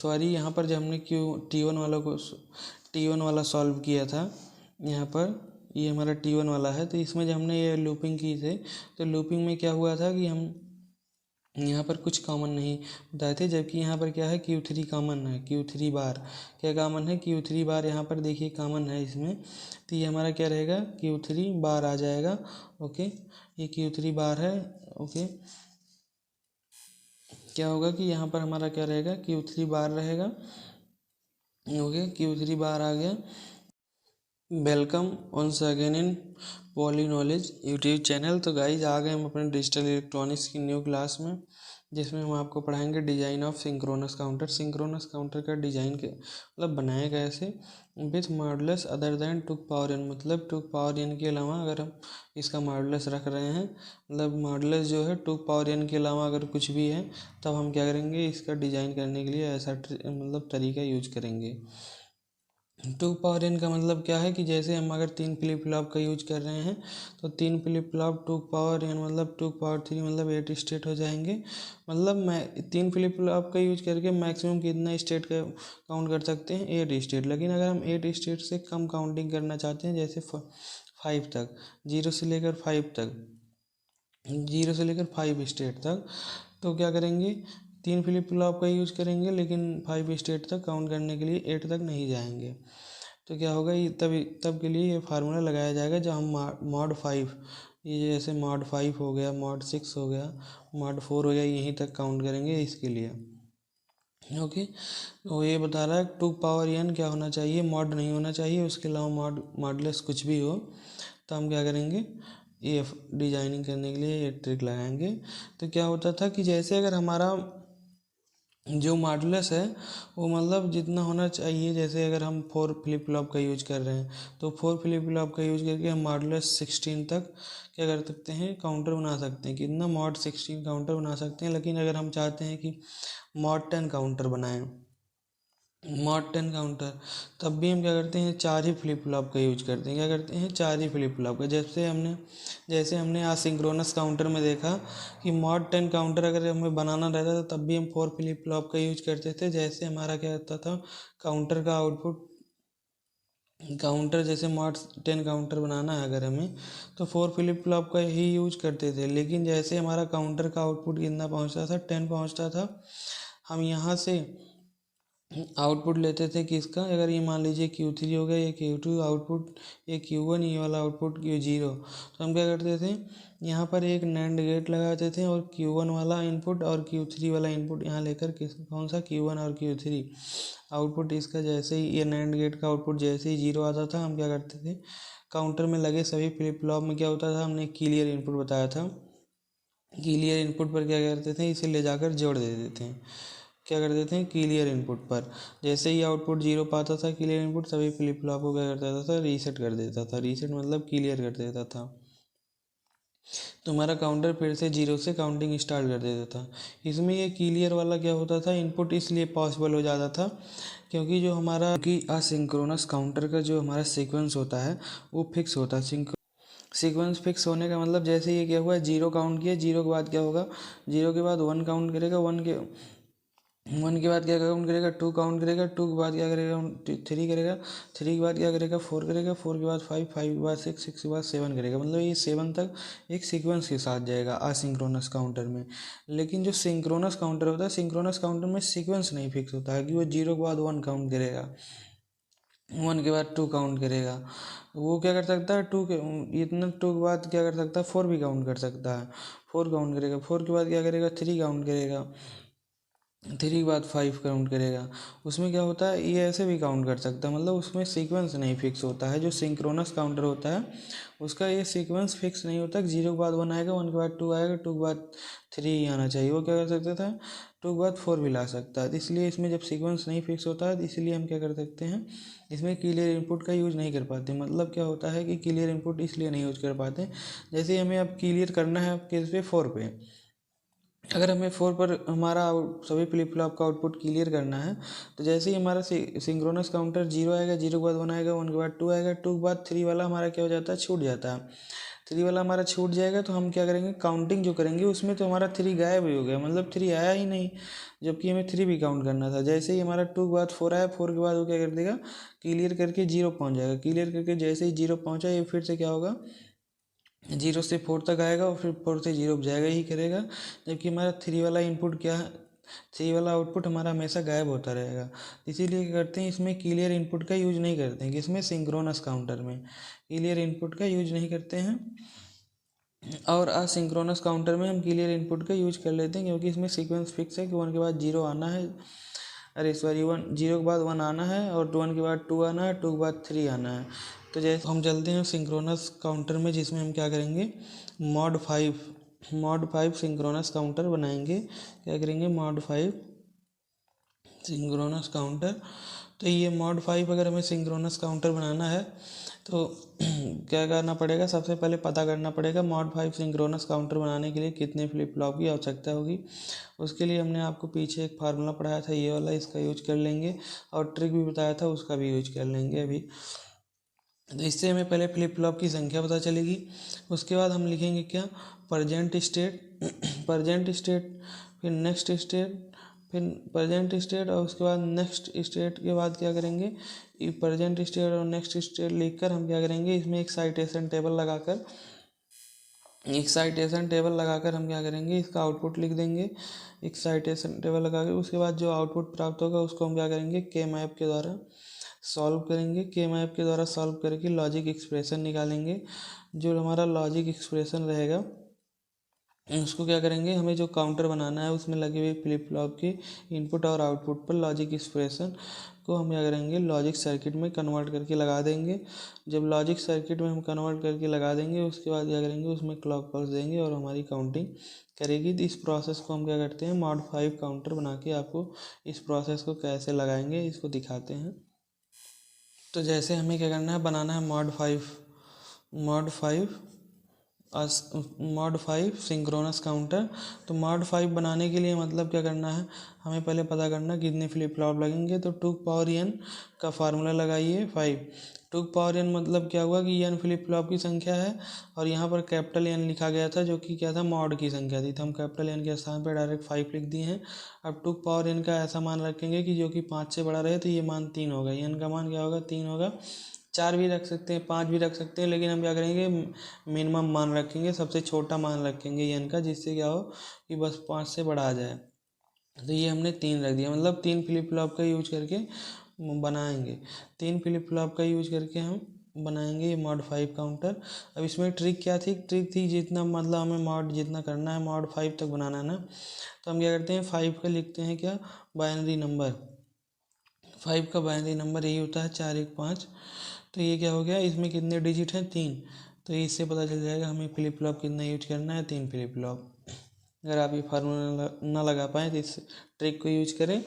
Sorry, यहाँ पर जब हमने टी वन वाला सॉल्व किया था, यहाँ पर ये हमारा टी1 वाला है, तो इसमें जब हमने ये लूपिंग की थे तो लूपिंग में क्या हुआ था कि हम यहाँ पर कुछ कॉमन नहीं बताए थे, जबकि यहाँ पर क्या है Q3 कॉमन है, Q3 बार क्या कॉमन है, Q3 बार यहाँ पर देखिए कॉमन है इसमें, तो ये हमारा क्या रहेगा Q3 बार आ जाएगा। ओके, ये Q3 बार है। ओके, क्या होगा कि यहाँ पर हमारा क्या रहेगा Q3 बार रहेगा। ओके, Q3 बार आ गया। Welcome once again in Poly Knowledge YouTube channel. तो गाइज आ गए हम अपने डिजिटल इलेक्ट्रॉनिक्स की न्यू क्लास में, जिसमें हम आपको पढ़ाएंगे design of synchronous counter. Synchronous counter का डिज़ाइन के मतलब बनाए कैसे, with modulus other than 2n, मतलब 2n के अलावा अगर हम इसका मॉडुलस रख रहे हैं, मतलब मॉडुलस जो है 2n के अलावा अगर कुछ भी है, तब हम क्या करेंगे, इसका डिज़ाइन करने के लिए ऐसा मतलब तरीका यूज करेंगे। 2n का मतलब क्या है कि जैसे हम अगर 3 फ्लिप फ्लॉप का यूज कर रहे हैं, तो 3 फ्लिप फ्लॉप 2n मतलब 2 3 मतलब 8 स्टेट हो जाएंगे। मतलब मैं 3 फ्लिप फ्लॉप का यूज करके मैक्सिमम कितना स्टेट का काउंट कर सकते हैं, 8 स्टेट। लेकिन अगर हम 8 स्टेट से कम काउंटिंग करना चाहते हैं, जैसे 5 तक, 0 से लेकर 5 तक, 0 से लेकर 5 स्टेट तक, तो क्या करेंगे, 3 फ्लिप फ्लॉप का यूज करेंगे, लेकिन 5 स्टेट तक काउंट करने के लिए 8 तक नहीं जाएंगे। तो क्या होगा, ये तब के लिए ये फार्मूला लगाया जाएगा जब हम मॉड 5, ये जैसे मॉड 5 हो गया, मॉड 6 हो गया, मॉड 4 हो गया, यहीं तक काउंट करेंगे इसके लिए। ओके, तो ये बता रहा है 2n क्या होना चाहिए, मॉड नहीं होना चाहिए, उसके अलावा मॉडलेस कुछ भी हो, तो हम क्या करेंगे, ये डिजाइनिंग करने के लिए ये ट्रिक लगाएंगे। तो क्या होता था कि जैसे अगर हमारा जो मॉडुलस है वो मतलब जितना होना चाहिए, जैसे अगर हम 4 फ्लिप फ्लॉप का यूज कर रहे हैं, तो 4 फ्लिप फ्लॉप का यूज करके हम मॉडुलस 16 तक क्या कर सकते हैं, काउंटर बना सकते हैं, कितना मॉड 16 काउंटर बना सकते हैं। लेकिन अगर हम चाहते हैं कि मॉड 10 काउंटर बनाएं, मॉड 10 काउंटर, तब भी हम क्या करते हैं, 4 ही फ्लिप फ्लॉप का यूज करते हैं। क्या करते हैं, 4 ही फ्लिप फ्लॉप का। जैसे हमने आसिंक्रोनस काउंटर में देखा कि मॉड 10 काउंटर अगर हमें बनाना रहता था, तब भी हम 4 फ्लिप फ्लॉप का यूज करते थे। जैसे हमारा क्या होता था, काउंटर का आउटपुट, काउंटर जैसे मॉड 10 काउंटर बनाना है अगर हमें, तो 4 फ्लिप फ्लॉप का ही यूज करते थे। लेकिन जैसे हमारा काउंटर का आउटपुट कितना पहुंचता था, 10 पहुंचता था, हम यहाँ से आउटपुट लेते थे किसका, अगर ये मान लीजिए Q3 हो गया, ये Q2 आउटपुट, ये Q1, ये वाला आउटपुट Q0, तो हम क्या करते थे, यहाँ पर एक नैंड गेट लगाते थे और Q1 वाला इनपुट और Q3 वाला इनपुट यहाँ लेकर कौन सा Q1 और Q3 आउटपुट, इसका जैसे ही ये नैंड गेट का आउटपुट जैसे ही 0 आता था, हम क्या करते थे, काउंटर में लगे सभी फ्लिप फ्लॉप में क्या होता था, हमने क्लियर इनपुट बताया था, क्लियर इनपुट पर क्या करते थे, इसे ले जाकर जोड़ देते थे। क्या कर देते हैं, क्लियर इनपुट पर जैसे ही आउटपुट 0 पाता था, क्लियर इनपुट सभी फ्लिप फ्लॉप को क्या कर देता था, रीसेट कर देता था। रीसेट मतलब क्लियर कर देता था, तो हमारा काउंटर फिर से 0 से काउंटिंग स्टार्ट कर देता था। इसमें ये क्लियर वाला क्या होता था, इनपुट इसलिए पॉसिबल हो जाता था क्योंकि जो हमारा असिंक्रोनस काउंटर का जो हमारा सीक्वेंस होता है वो फिक्स होता है। सीक्वेंस फिक्स होने का मतलब, जैसे ये क्या हुआ, 0 काउंट किया, 0 के बाद क्या होगा, 0 के बाद 1 काउंट करेगा, 1 के बाद क्या काउंट करेगा, 2 काउंट करेगा, 2 के बाद क्या करेगा, 3 करेगा, 3 के बाद क्या करेगा, 4 करेगा, 4 के बाद 5, 5 के बाद 6, 6 के बाद 7 करेगा। मतलब ये 7 तक एक सीक्वेंस के साथ जाएगा असिंक्रोनस काउंटर में। लेकिन जो सिंक्रोनस काउंटर होता है, सिंक्रोनस काउंटर में सीक्वेंस नहीं फिक्स होता है कि वो 0 के बाद 1 काउंट करेगा, 1 के बाद 2 काउंट करेगा। वो क्या कर सकता है, 2 के इतना 2 के बाद क्या कर सकता है, 4 भी काउंट कर सकता है, 4 काउंट करेगा, 4 के बाद क्या करेगा, 3 काउंट करेगा, 3 के बाद 5 काउंट करेगा। उसमें क्या होता है, ये ऐसे भी काउंट कर सकता है, मतलब उसमें सीक्वेंस नहीं फिक्स होता है। जो सिंक्रोनस काउंटर होता है उसका ये सीक्वेंस फिक्स नहीं होता कि 0 के बाद 1 आएगा, 1 के बाद 2 आएगा, 2 के बाद 3 आना चाहिए। वो क्या कर सकता था, 2 के बाद 4 भी ला सकता है। इसलिए इसमें जब सीक्वेंस नहीं फिक्स होता है, तो इसलिए हम क्या कर सकते हैं, इसमें क्लियर इनपुट का यूज़ नहीं कर पाते। मतलब क्या होता है कि क्लियर इनपुट इसलिए नहीं यूज कर पाते, जैसे हमें अब क्लियर करना है किस पे, 4 पे। अगर हमें 4 पर हमारा सभी फ्लिप फ्लॉप का आउटपुट क्लियर करना है, तो जैसे ही हमारा सिंक्रोनस काउंटर 0 आएगा, 0 के बाद 1 आएगा, 1 के बाद 2 आएगा, 2 के बाद 3 वाला हमारा क्या हो जाता है, छूट जाता है। 3 वाला हमारा छूट जाएगा तो हम क्या करेंगे, काउंटिंग जो करेंगे उसमें तो हमारा 3 गायब ही हो गया, मतलब 3 आया ही नहीं, जबकि हमें 3 भी काउंट करना था। जैसे ही हमारा 2 के बाद 4 आया, 4 के बाद वो क्या कर देगा, क्लियर करके 0 पहुँच जाएगा। क्लियर करके जैसे ही 0 पहुँचा, ये फिर से क्या होगा, 0 से 4 तक आएगा और फिर 4 से 0 जाएगा ही करेगा। जबकि हमारा 3 वाला इनपुट क्या है, 3 वाला आउटपुट हमारा हमेशा गायब होता रहेगा। इसीलिए क्या करते हैं, इसमें क्लियर इनपुट का यूज नहीं करते हैं, किसमें, सिंक्रोनस काउंटर में क्लियर इनपुट का यूज नहीं करते हैं। और असिंक्रोनस काउंटर में हम क्लियर इनपुट का यूज कर लेते हैं, क्योंकि इसमें सीक्वेंस फिक्स है कि 1 के बाद 0 आना है, अरे सॉरी 0 के बाद 1 आना है, और 1 के बाद 2 आना है, 2 के बाद 3 आना है। तो जैसे हम चलते हैं सिंक्रोनस काउंटर में, जिसमें हम क्या करेंगे, मॉड 5 सिंक्रोनस काउंटर बनाएंगे। क्या करेंगे, मॉड 5 सिंक्रोनस काउंटर। तो ये मॉड 5 अगर हमें सिंक्रोनस काउंटर बनाना है तो क्या करना पड़ेगा, सबसे पहले पता करना पड़ेगा मॉड 5 सिंक्रोनस काउंटर बनाने के लिए कितने फ्लिप फ्लॉप की आवश्यकता होगी। उसके लिए हमने आपको पीछे एक फार्मूला पढ़ाया था, ये वाला, इसका यूज कर लेंगे, और ट्रिक भी बताया था, उसका भी यूज कर लेंगे अभी। तो इससे हमें पहले फ्लिप फ्लॉप की संख्या पता चलेगी। उसके बाद हम लिखेंगे क्या, प्रेजेंट स्टेट प्रेजेंट स्टेट, फिर नेक्स्ट स्टेट, फिर प्रेजेंट स्टेट, और उसके बाद नेक्स्ट स्टेट के बाद क्या करेंगे, प्रेजेंट स्टेट और नेक्स्ट स्टेट लिखकर हम क्या करेंगे, इसमें एक साइटेशन टेबल लगाकर हम क्या करेंगे, इसका आउटपुट लिख देंगे। एक साइटेशन टेबल लगा के उसके बाद जो आउटपुट प्राप्त होगा उसको हम क्या करेंगे, के मैप के द्वारा सॉल्व करेंगे। के मैप के द्वारा सॉल्व करके लॉजिक एक्सप्रेशन निकालेंगे। जो हमारा लॉजिक एक्सप्रेशन रहेगा उसको क्या करेंगे, हमें जो काउंटर बनाना है उसमें लगे हुए फ्लिप फ्लॉप के इनपुट और आउटपुट पर लॉजिक एक्सप्रेशन को हम क्या करेंगे, लॉजिक सर्किट में कन्वर्ट करके लगा देंगे। जब लॉजिक सर्किट में हम कन्वर्ट करके लगा देंगे उसके बाद क्या करेंगे, उसमें क्लॉक पल्स देंगे और हमारी काउंटिंग करेगी। तो इस प्रोसेस को हम क्या करते हैं, मॉड 5 काउंटर बना के आपको इस प्रोसेस को कैसे लगाएंगे इसको दिखाते हैं। तो जैसे हमें क्या करना है, बनाना है मॉड 5 सिंक्रोनस काउंटर। तो मॉड 5 बनाने के लिए मतलब क्या करना है, हमें पहले पता करना कितने फ्लिप फ्लॉप लगेंगे। तो 2 पावर n का फार्मूला लगाइए 5। 2 पावर n मतलब क्या हुआ कि n फ्लिप फ्लॉप की संख्या है, और यहाँ पर कैपिटल N लिखा गया था जो कि क्या था, मॉड की संख्या थी, तो हम कैपिटल N के स्थान पर डायरेक्ट 5 लिख दिए हैं। अब 2 पावर n का ऐसा मान रखेंगे कि जो कि 5 से बड़ा रहे, तो ये मान 3 होगा, n का मान क्या होगा, 3 होगा। 4 भी रख सकते हैं, 5 भी रख सकते हैं, लेकिन हम क्या करेंगे, मिनिमम मान रखेंगे, सबसे छोटा मान रखेंगे n का, जिससे क्या हो कि बस 5 से बड़ा आ जाए। तो ये हमने 3 रख दिया, मतलब 3 फ्लिप फ्लॉप का यूज करके बनाएंगे। 3 फ्लिप फ्लॉप का यूज करके हम बनाएंगे ये मॉड 5 काउंटर। अब इसमें ट्रिक क्या थी, ट्रिक थी जितना मतलब हमें मॉड जितना करना है, मॉड 5 तक बनाना है ना, तो हम क्या करते हैं, 5 का लिखते हैं क्या, बाइनरी नंबर। 5 का बाइनरी नंबर यही होता है 4 1 5। तो ये क्या हो गया, इसमें कितने डिजिट हैं, 3। तो इससे पता चल जाएगा हमें फ्लिप फ्लॉप कितना यूज करना है, 3 फ्लिप फ्लॉप। अगर आप ये फार्मूला ना लगा पाएँ तो इस ट्रिक को यूज करें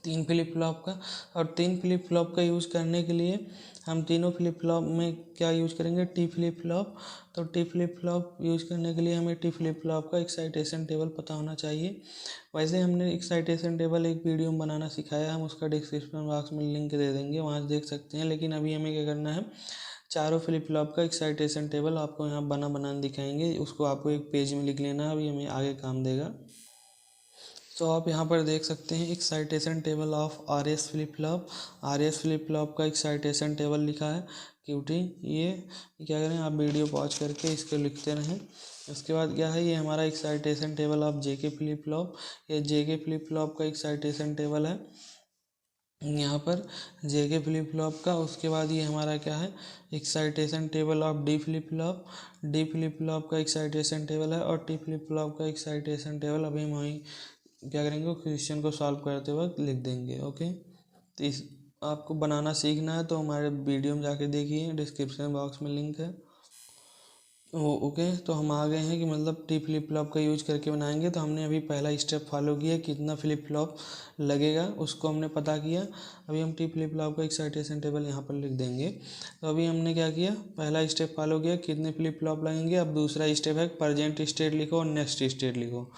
3 फ्लिप फ्लॉप का। और 3 फ्लिप फ्लॉप का यूज़ करने के लिए हम तीनों फ्लिप फ्लॉप में क्या यूज करेंगे, टी फ्लिप फ्लॉप। तो टी फ्लिप फ्लॉप यूज करने के लिए हमें टी फ्लिप फ्लॉप का एक्साइटेशन टेबल पता होना चाहिए। वैसे हमने एक्साइटेशन टेबल एक वीडियो में बनाना सिखाया, हम उसका डिस्क्रिप्शन बॉक्स में लिंक दे देंगे, वहाँ से देख सकते हैं। लेकिन अभी हमें क्या करना है, चारों फ्लिप फ्लॉप का एक्साइटेशन टेबल आपको यहाँ बना दिखाएंगे, उसको आपको एक पेज में लिख लेना, अभी हमें आगे काम देगा। तो आप यहाँ पर देख सकते हैं excitation table of R S flip flop. R S flip flop का एक्साइटेशन टेबल लिखा है क्यूटी। ये क्या करें, आप वीडियो पॉज करके इसको लिखते रहें। उसके बाद क्या है, ये हमारा excitation table of JK flip flop. ये जेके फ्लिप फ्लॉप का एक्साइटेशन टेबल है यहाँ पर, जेके फ्लिप फ्लॉप का। उसके बाद ये हमारा क्या है, excitation table of D flip flop. D flip flop का एक्साइटेशन टेबल है, और टी फ्लिप फ्लॉप का एक्साइटेशन टेबल अभी हम वहीं क्या करेंगे, क्वेश्चन को सॉल्व करते वक्त लिख देंगे। ओके, तो इस आपको बनाना सीखना है तो हमारे वीडियो में जाके देखिए, डिस्क्रिप्शन बॉक्स में लिंक है। ओके, तो हम आ गए हैं कि मतलब टी फ्लिप फ्लॉप का यूज करके बनाएंगे। तो हमने अभी पहला स्टेप फॉलो किया, कितना फ्लिप फ्लॉप लगेगा उसको हमने पता किया। अभी हम टी फ्लिप फ्लॉप का एक्साइटेशन टेबल यहाँ पर लिख देंगे। तो अभी हमने क्या किया, पहला स्टेप फॉलो किया, कितने फ्लिप फ्लॉप लगेंगे। अब दूसरा स्टेप है प्रेजेंट स्टेट लिखो और नेक्स्ट स्टेट लिखो।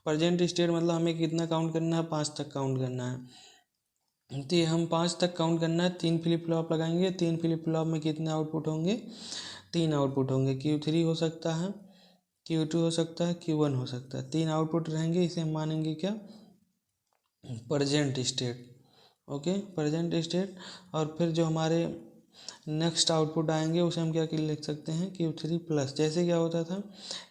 प्रेजेंट स्टेट मतलब हमें कितना काउंट करना है, 5 तक काउंट करना है। तो ये हम 5 तक काउंट करना है, 3 फ्लिप फ्लॉप लगाएंगे। 3 फ्लिप फ्लॉप में कितने आउटपुट होंगे, तीन आउटपुट होंगे, Q3 हो सकता है, Q2 हो सकता है, Q1 हो सकता है, तीन आउटपुट रहेंगे। इसे हम मानेंगे क्या, present state. Okay, present state. और फिर जो हमारे नेक्स्ट आउटपुट आएंगे उसे हम क्या लिख सकते हैं, Q3 प्लस। जैसे क्या होता था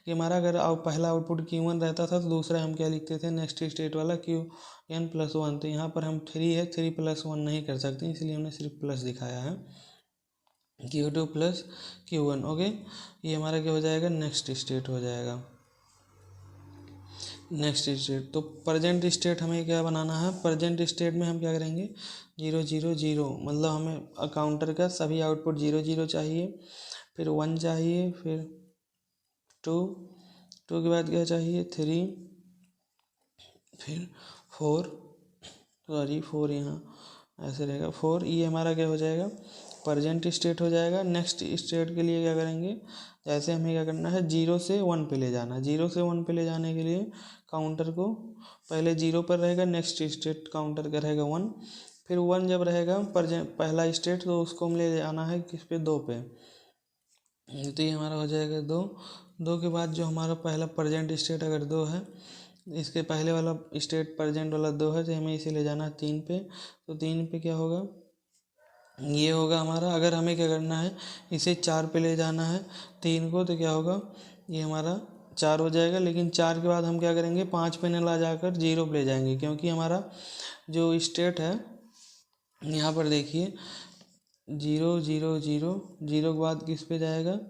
कि हमारा अगर पहला आउटपुट Q1 रहता था तो दूसरा हम क्या लिखते थे, नेक्स्ट स्टेट वाला Qn+1। तो यहाँ पर हम 3 है, 3+1 नहीं कर सकते, इसलिए हमने सिर्फ प्लस दिखाया है, Q2 प्लस Q1। ओके, ये हमारा क्या हो जाएगा, नेक्स्ट स्टेट हो जाएगा, नेक्स्ट स्टेट। तो प्रेजेंट स्टेट हमें क्या बनाना है, प्रेजेंट स्टेट में हम क्या करेंगे, 0 0 0, मतलब हमें काउंटर का सभी आउटपुट 0 0 चाहिए, फिर 1 चाहिए, फिर 2, 2 के बाद क्या चाहिए, 3, फिर 4, सॉरी 4 यहाँ ऐसे रहेगा 4। ये हमारा क्या हो जाएगा, प्रेजेंट स्टेट हो जाएगा। नेक्स्ट स्टेट के लिए क्या करेंगे, जैसे हमें क्या करना है, 0 से 1 पे ले जाना। 0 से 1 पे ले जाने के लिए काउंटर को पहले 0 पर रहेगा, नेक्स्ट स्टेट काउंटर का रहेगा 1, फिर 1 जब रहेगा पहला स्टेट, तो उसको हम ले जाना है किस पे, 2 पे। तो ये हमारा हो जाएगा 2। 2 के बाद जो हमारा पहला प्रेजेंट स्टेट अगर 2 है, इसके पहले वाला स्टेट प्रेजेंट वाला 2 है, तो हमें इसे ले जाना है 3 पे। तो 3 पे क्या होगा, ये होगा हमारा। अगर हमें क्या करना है, इसे 4 पे ले जाना है 3 को, तो क्या होगा, ये हमारा 4 हो जाएगा। लेकिन 4 के बाद हम क्या करेंगे, 5 पे न ला जाकर 0 पे ले जाएंगे, क्योंकि हमारा जो स्टेट है यहाँ पर देखिए 0 0 0, 0 के बाद किस पे जाएगा,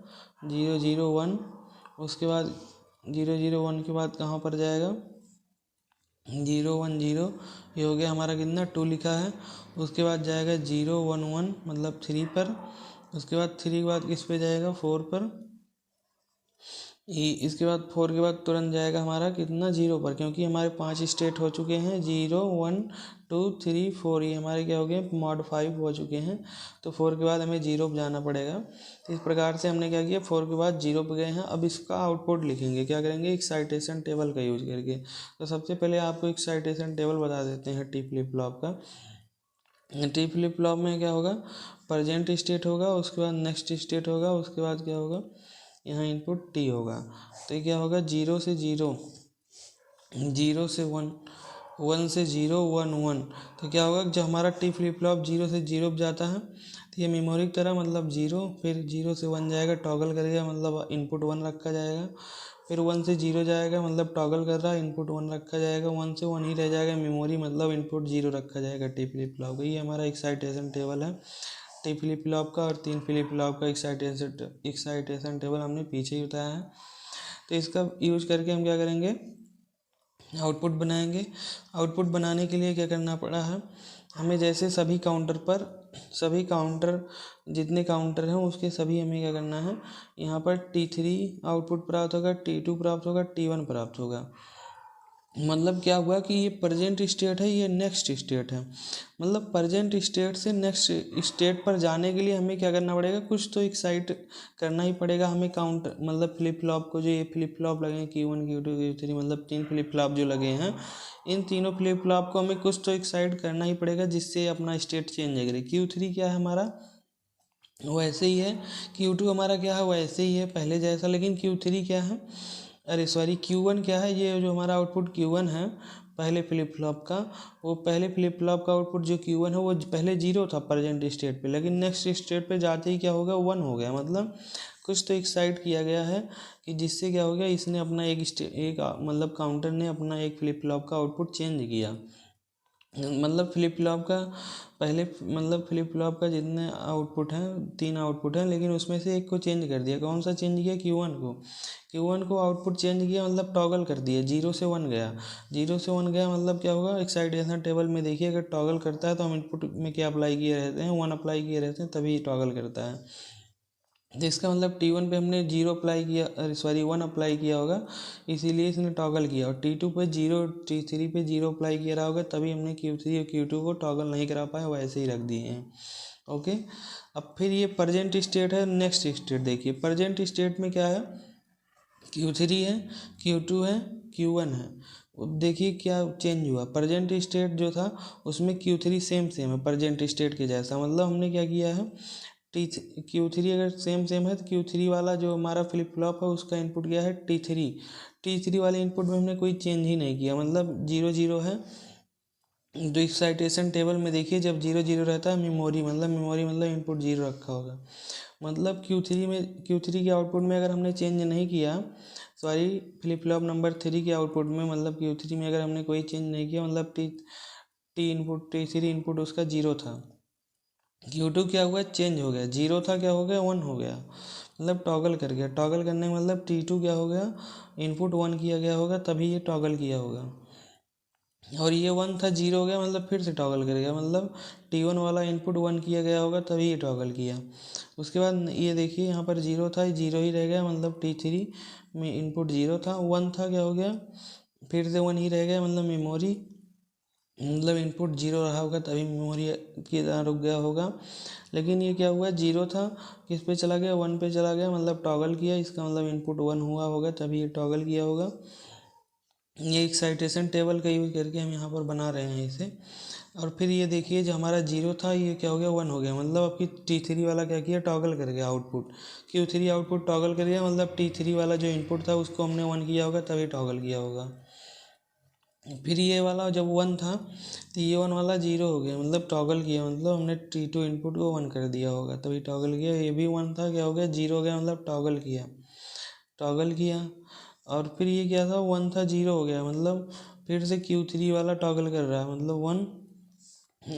0 0 1, उसके बाद 0 0 1 के बाद कहाँ पर जाएगा, 0 1 0। ये हो गया हमारा कितना, 2 लिखा है। उसके बाद जाएगा 0 1 1, मतलब 3 पर। उसके बाद 3 के बाद किस पे जाएगा, 4 पर। इसके बाद 4 के बाद तुरंत जाएगा हमारा कितना, 0 पर, क्योंकि हमारे 5 स्टेट हो चुके हैं, 0 1 2 3 4, ये हमारे क्या हो गए, मॉड 5 हो चुके हैं। तो 4 के बाद हमें 0 पर जाना पड़ेगा। तो इस प्रकार से हमने क्या किया, 4 के बाद 0 पे गए हैं। अब इसका आउटपुट लिखेंगे, क्या करेंगे, एक्साइटेशन टेबल का यूज करके। तो सबसे पहले आपको एक्साइटेशन टेबल बता देते हैं टी फ्लिप फ्लॉप का। टी फ्लिप फ्लॉप में क्या होगा, प्रेजेंट स्टेट होगा, उसके बाद नेक्स्ट स्टेट होगा, उसके बाद क्या होगा, यहाँ इनपुट टी होगा। तो ये क्या होगा, 0 से 0, 0 से 1, 1 से 0 1 1। तो क्या होगा, जब हमारा टी फ्लिप फ्लॉप 0 से 0 पे जाता है, तो ये मेमोरी की तरह, मतलब 0, फिर 0 से 1 जाएगा, टॉगल करेगा, मतलब इनपुट 1 रखा जाएगा। फिर 1 से 0 जाएगा, मतलब टॉगल कर रहा है, इनपुट 1 रखा जाएगा। 1 से 1 ही रह जाएगा मेमोरी, मतलब इनपुट 0 रखा जाएगा टी फ्लिप फ्लॉप का। ये हमारा एक्साइटेशन टेबल है टी फ्लिप फ्लॉप का। और 3 फ्लिप फ्लॉप का एक्साइटेशन टेबल हमने पीछे ही बताया है। तो इसका यूज करके हम क्या करेंगे, आउटपुट बनाएंगे। आउटपुट बनाने के लिए क्या करना पड़ा है हमें, जैसे सभी काउंटर जितने काउंटर हैं उसके सभी हमें क्या करना है, यहाँ पर T3 आउटपुट प्राप्त होगा, T2 प्राप्त होगा, T1 प्राप्त होगा। मतलब क्या हुआ कि ये प्रेजेंट स्टेट है, ये नेक्स्ट स्टेट है। मतलब प्रेजेंट स्टेट से नेक्स्ट स्टेट पर जाने के लिए हमें क्या करना पड़ेगा, कुछ तो एक्साइट करना ही पड़ेगा हमें। काउंटर मतलब फ्लिप फ्लॉप को, जो ये फ्लिप फ्लॉप लगे हैं Q1 Q2 Q3, मतलब 3 फ्लिप फ्लॉप जो लगे हैं, इन तीनों फ्लिप फ्लॉप को हमें कुछ तो एक्साइट करना ही पड़ेगा, जिससे अपना स्टेट चेंज करे। Q3 क्या है हमारा, वैसे ही है। Q2 हमारा क्या है, वैसे ही है पहले जैसा। लेकिन Q3 क्या है, अरे सॉरी Q1 क्या है, ये जो हमारा आउटपुट Q1 है पहले फ्लिप फ्लॉप का, वो पहले फ्लिप फ्लॉप का आउटपुट जो Q1 है वो पहले 0 था प्रेजेंट स्टेट पे, लेकिन नेक्स्ट स्टेट पे जाते ही क्या हो गया, 1 हो गया। मतलब कुछ तो एक्साइट किया गया है कि जिससे क्या हो गया, इसने अपना एक मतलब काउंटर ने अपना एक फ्लिप फ्लॉप का आउटपुट चेंज किया। मतलब फ्लिप फ्लॉप का पहले, मतलब फ्लिप फ्लॉप का जितने आउटपुट हैं, 3 आउटपुट हैं, लेकिन उसमें से एक को चेंज कर दिया। कौन सा चेंज किया, Q1 को आउटपुट चेंज किया, मतलब टॉगल कर दिया। 0 से 1 गया, 0 से 1 गया, मतलब क्या होगा, एक्साइटेशन टेबल में देखिए अगर टॉगल करता है तो हम इनपुट में क्या अप्लाई किए रहते हैं, 1 अप्लाई किए रहते हैं, तभी टॉगल करता है। तो इसका मतलब T1 पे हमने 0 अप्लाई किया, सॉरी 1 अप्लाई किया होगा, इसीलिए इसने टॉगल किया। और T2 पे 0, T3 पे 0 अप्लाई किया रहा होगा, तभी हमने Q3 और Q2 को टॉगल नहीं करा पाए, वैसे ही रख दिए हैं। ओके, अब फिर ये प्रेजेंट स्टेट है। नेक्स्ट स्टेट देखिए, प्रेजेंट स्टेट में क्या है, Q3 है, Q2 है, Q1 है। अब देखिए क्या चेंज हुआ, प्रेजेंट स्टेट जो था उसमें Q3 सेम है प्रेजेंट स्टेट के जैसा। मतलब हमने क्या किया है, Q3 अगर सेम है तो Q3 वाला जो हमारा फ्लिप फ्लॉप है उसका इनपुट क्या है T3 वाले इनपुट में हमने कोई चेंज ही नहीं किया, मतलब 0 है। तो एक्साइटेशन टेबल में देखिए जब 0 रहता है मेमोरी मतलब इनपुट 0 रखा होगा, मतलब Q3 के आउटपुट में अगर हमने चेंज नहीं किया, सॉरी फ्लिप फ्लॉप नंबर 3 के आउटपुट में मतलब Q3 में अगर हमने कोई चेंज नहीं किया, मतलब T3 इनपुट उसका 0 था। Q2 क्या हुआ, चेंज हो गया, 0 था क्या हो गया 1 हो गया, मतलब टॉगल कर गया। टॉगल करने का मतलब T2 क्या हो गया, इनपुट 1 किया गया होगा तभी ये टॉगल किया होगा, और ये 1 था 0 हो गया मतलब फिर से टॉगल कर गया, मतलब T1 वाला इनपुट 1 किया गया होगा तभी ये टॉगल किया। उसके बाद ये देखिए यहाँ पर 0 था, 0 ही रह गया, मतलब T3 में इनपुट 0 था, 1 था क्या हो गया, फिर से 1 ही रह गया, मतलब मेमोरी मतलब इनपुट 0 रहा होगा तभी मेमोरी की तरह रुक गया होगा। लेकिन ये क्या हुआ, 0 था किस पे चला गया, 1 पे चला गया, मतलब टॉगल किया, इसका मतलब इनपुट 1 हुआ होगा तभी ये टॉगल किया होगा। ये एक्साइटेशन टेबल का यूज करके हम यहाँ पर बना रहे हैं इसे। और फिर ये देखिए जो हमारा 0 था ये क्या हो गया 1 हो गया, मतलब आपकी T3 वाला क्या किया, टॉगल कर गया आउटपुट, Q3 आउटपुट टॉगल कर गया, मतलब T3 वाला जो इनपुट था उसको हमने 1 किया होगा तभी टॉगल किया होगा। फिर ये वाला जब 1 था तो ये 1 वाला 0 हो गया, मतलब टॉगल किया, मतलब हमने T2 इनपुट को 1 कर दिया होगा तभी टॉगल किया। ये भी 1 था क्या हो गया 0 हो गया, मतलब टॉगल किया। और फिर ये क्या था 1 था 0 हो गया, मतलब फिर से Q3 वाला टॉगल कर रहा है, मतलब 1,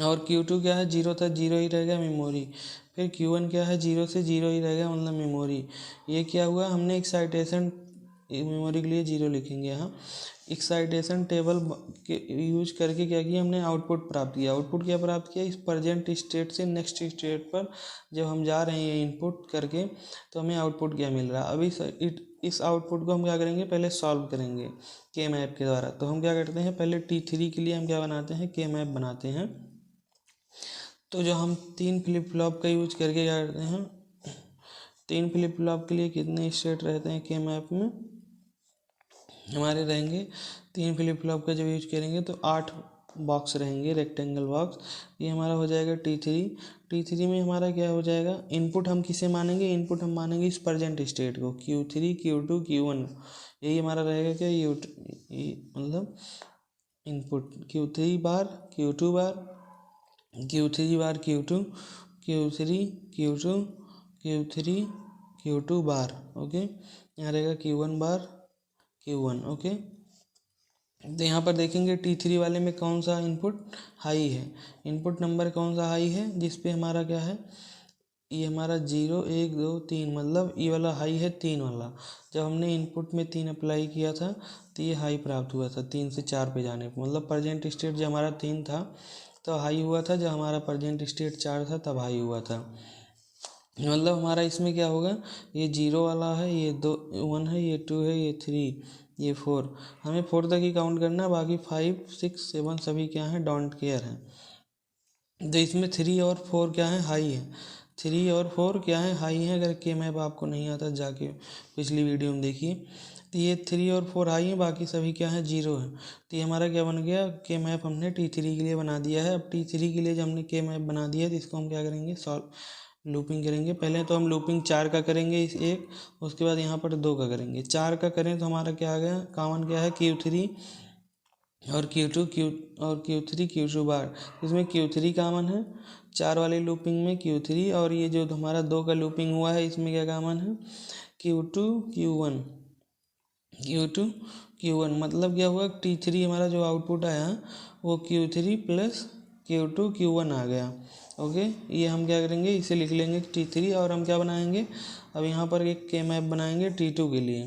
और Q2 क्या है 0 था 0 ही रह गया मेमोरी। फिर Q1 क्या है 0 से 0 ही रह गया, मतलब मेमोरी। ये क्या हुआ, हमने एक्साइटेशन मेमोरी के लिए 0 लिखेंगे यहाँ। एक्साइटेशन टेबल के यूज करके क्या किया हमने, आउटपुट प्राप्त किया। आउटपुट क्या प्राप्त किया, इस प्रेजेंट स्टेट से नेक्स्ट स्टेट पर जब हम जा रहे हैं इनपुट करके तो हमें आउटपुट क्या मिल रहा है। अभी इस आउटपुट को हम क्या करेंगे, पहले सॉल्व करेंगे के मैप के द्वारा। तो हम क्या करते हैं, पहले T3 के लिए हम क्या बनाते हैं, के मैप बनाते हैं। तो जो हम 3 फ्लिप फ्लॉप का यूज करके क्या करते हैं, 3 फ्लिप फ्लॉप के लिए कितने स्टेट रहते हैं के मैप में, हमारे रहेंगे 3 फ्लिप फ्लॉप का जब यूज करेंगे तो 8 बॉक्स रहेंगे, रेक्टेंगल बॉक्स। ये हमारा हो जाएगा T3 में हमारा क्या हो जाएगा, इनपुट हम किसे मानेंगे, इनपुट हम मानेंगे इस प्रेजेंट स्टेट को, Q3 Q2 Q1, यही हमारा रहेगा क्या मतलब इनपुट Q3 बार Q2 बार Q3 बार Q2 Q3 Q2 Q3 Q2 बार, ओके। यहाँ रहेगा Q1 बार Q1, ओके। तो यहाँ पर देखेंगे T3 वाले में कौन सा इनपुट हाई है, इनपुट नंबर कौन सा हाई है, जिस पे हमारा क्या है, ये हमारा 0 1 2 3, मतलब ये वाला हाई है 3 वाला। जब हमने इनपुट में 3 अप्लाई किया था तो ये हाई प्राप्त हुआ था 3 से 4 पे जाने पर, मतलब प्रेजेंट स्टेट जब हमारा 3 था तो हाई हुआ था, जब हमारा प्रेजेंट स्टेट 4 था तब हाई हुआ था। मतलब हमारा इसमें क्या होगा, ये 0 वाला है, ये 1 है, ये 2 है, ये 3, ये 4, हमें 4 तक ही काउंट करना है, बाकी 5 6 7 सभी क्या हैं, डोंट केयर हैं। तो इसमें 3 और 4 क्या है, हाई है, 3 और 4 क्या है, हाई है। अगर के मैप आपको नहीं आता जाके पिछली वीडियो में देखिए। तो ये 3 और 4 हाई है, बाकी सभी क्या है 0 है। तो ये हमारा क्या बन गया, के मैप हमने T3 के लिए बना दिया है। अब T3 के लिए जब हमने के मैप बना दिया है तो इसको हम क्या करेंगे, लूपिंग करेंगे। पहले तो हम लूपिंग 4 का करेंगे इस एक, उसके बाद यहाँ पर 2 का करेंगे। 4 का करें तो हमारा क्या आ गया, कॉमन क्या है Q3 और Q3 Q2 बार, इसमें Q3 कॉमन है 4 वाली लूपिंग में Q3, और ये जो हमारा 2 का लूपिंग हुआ है इसमें क्या कॉमन है, Q2 Q1, मतलब क्या हुआ, T3 हमारा जो आउटपुट आया वो Q3 प्लस Q2 Q1 आ गया, ओके। ये हम क्या करेंगे, इसे लिख लेंगे T3, और हम क्या बनाएंगे, अब यहाँ पर एक के मैप बनाएंगे T2 के लिए।